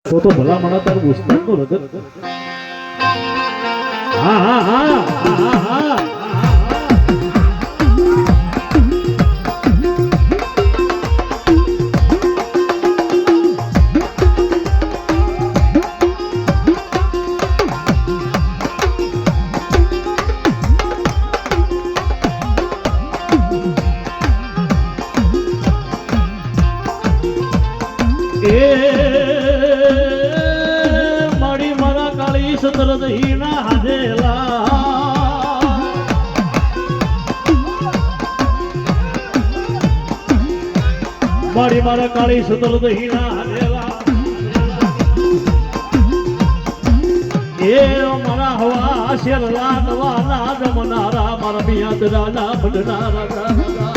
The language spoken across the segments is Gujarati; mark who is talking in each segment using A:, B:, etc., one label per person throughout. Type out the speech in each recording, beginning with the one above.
A: તો ભલા મને તારું ઉસ્તાદ નો રગત હા હા હા હા હા સતરદહીના હાજેલા મારી મારા કાળી સતરદહીના હાજેલા એ મારા હવા શેરલા નવાના જમનારા મારા બિયાદરાના બદનારા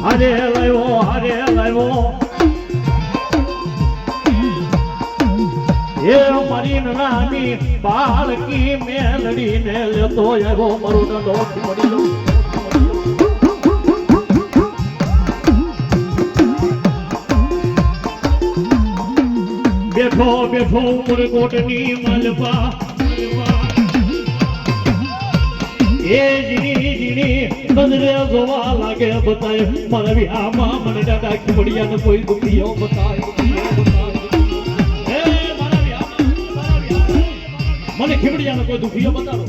A: હરે લાવ્યો એ મારી નાની બાળકી મેલડીને લેતો એવો મારું ડોટ પડ્યો બેઠો બેઠો ઉમરકોટની મલપા એ જીની બંદરે જોવા લાગે બતાય મારા આમાં મને દાદા ખીમડિયાને કોઈ દુખીઓ બતાય મને ખીમડિયાનો કોઈ દુખીઓ બતાવો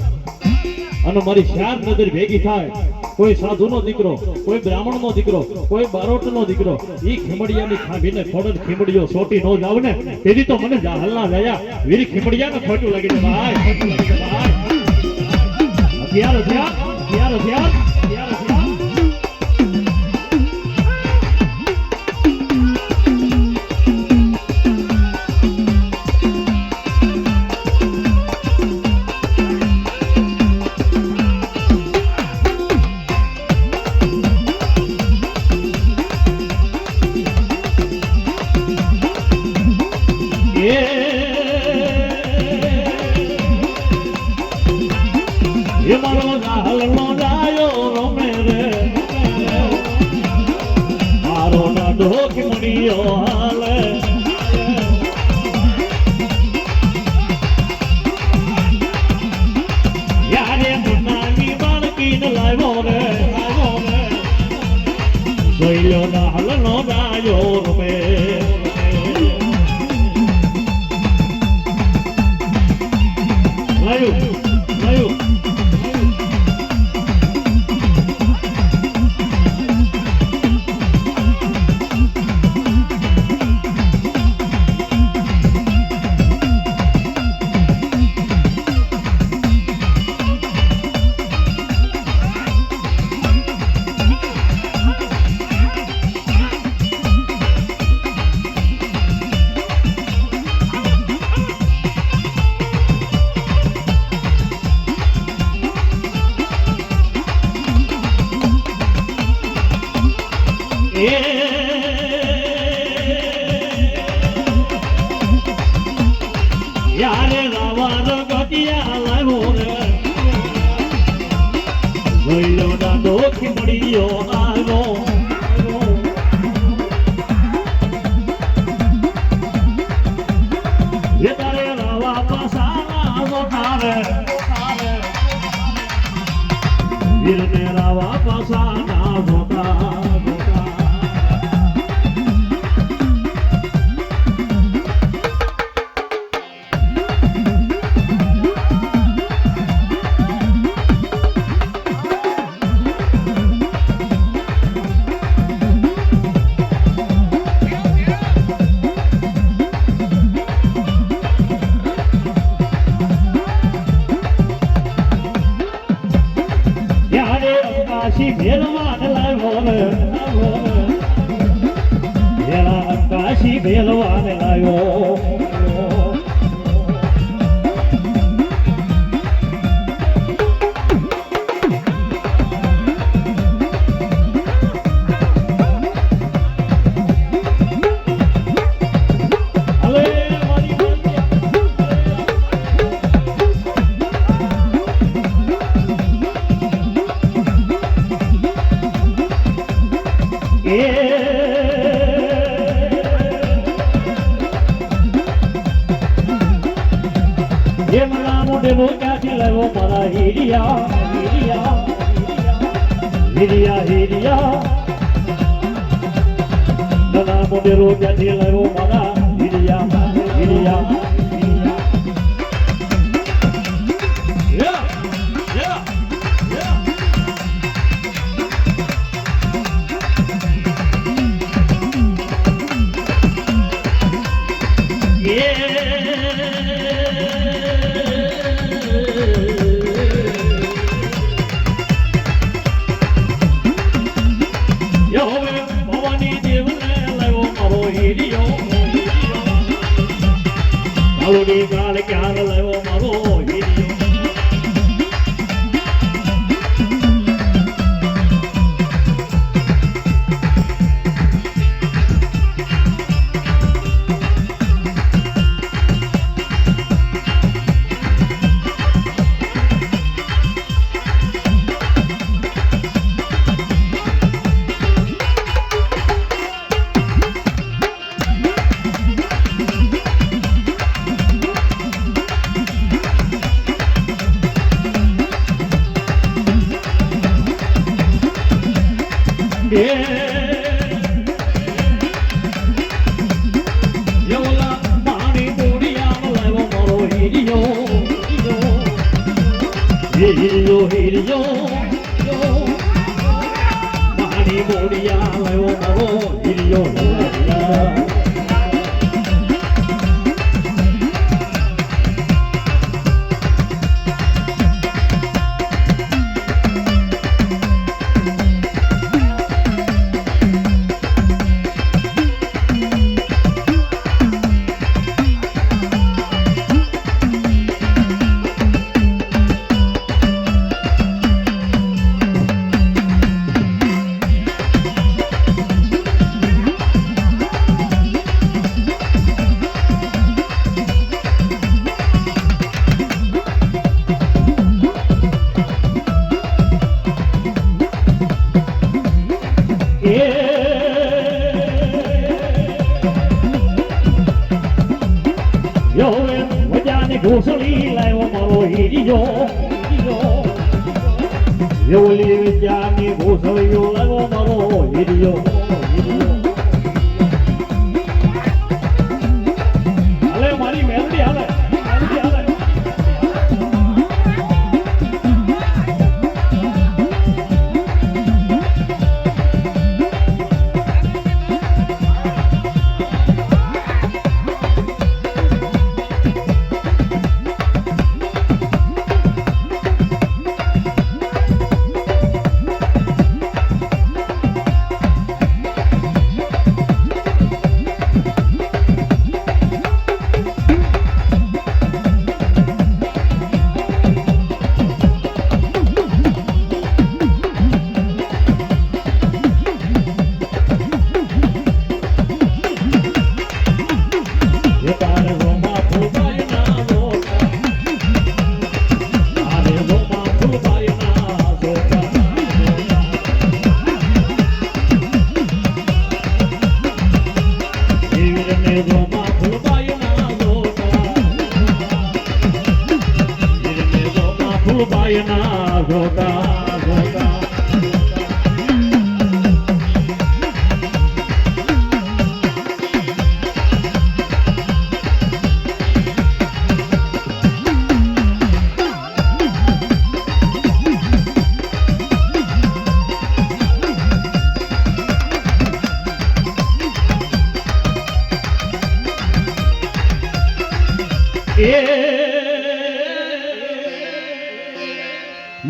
A: અને મારી ચાર નજર ભેગી થાય કોઈ સાધુનો દીકરો કોઈ બ્રાહ્મણનો દીકરો કોઈ બારોટનો દીકરો ઈ ખીમડિયાની ખાંભીને ખોડલ ખીમડિયો સોટી નો જાવ ને તેથી તો મને હાલના જયા વીરી ખીમડિયાને ખોટું લાગી છે ભાઈ ખોટું લાગી છે ભાઈ હથિયાર એ મારો હાલનો ડાયો રમે રે મારો દાદો ખીમડિયો હાલે યારે નાની બાળકીને લાવ્યો રે જોઈલો ના હાલનો ડાયો રમે લાવ્યો યારે રાવાનો ગટિયા લાવ્યો રે જોઈલો દાદો ખીમડિયો આવ્યો એ તારે રાવા પાસાના જોતારે વીરને રાવા પાસાના જોતા ભેલવાન લાવ્યો કાશી ભેલવાન લાવ્યો એમના મોઢેનો ક્યાંથી લાવ્યો મારા હીરિયા હીરિયા હીરિયા હીરિયા નાના મોઢેનો ક્યાંથી લાવ્યો મારા હીરિયા હીરિયા કાળુડી કાળ ક્યાં લાવ્યો મારો હીરિયો Yola Mani Puriya Lavo Moro Hiriyo Hiriyo Hiriyo Mani Puriya Lavo Moro Hiriyo ઘોસડી લાવ્યો મારો હીરિયો એવલી વિદ્યાની ઘોસડીઓ લાવ્યો મારો હીરિયો હાલે મારી મેલડી હાલે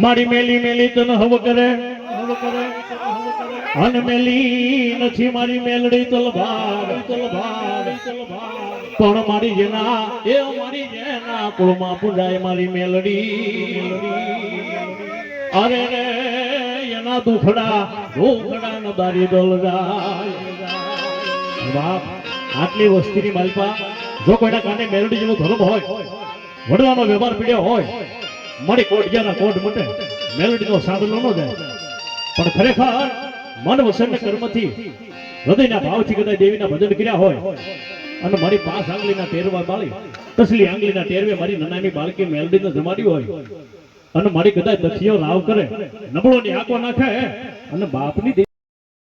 A: મારી મેલી મેલી તને હવ કરે અન મેલી નથી મારી મેલડી તલવાર પણ મારી જેના એ મારી જેના કુળમાં પૂજાય મારી મેલડી અરે રે એના દુખડા ન દારી દલરાય બાપ આટલી વસ્તીની માલપા જો કોઈના કાને મેલડી જેવો ધર્મ હોય વડવાનો વ્યવહાર પીડ્યો હોય મારી કોટ ગયા કોટ મટે મેલડી નો સાધનો ન જાય પણ ખરેખર મન વસન કર્મથી હૃદયના ભાવથી કદાચ દેવીના ભજન કર્યા હોય અને મારી 5 આંગળીના ટેરવા બાળી તસલી આંગળીના ટેરવે મારી નાની બાળકી મેલડીને જમાડી હોય અને મારી કદાચ દક્ષિયો રાવ કરે નબળોની આંખો નાખે અને બાપની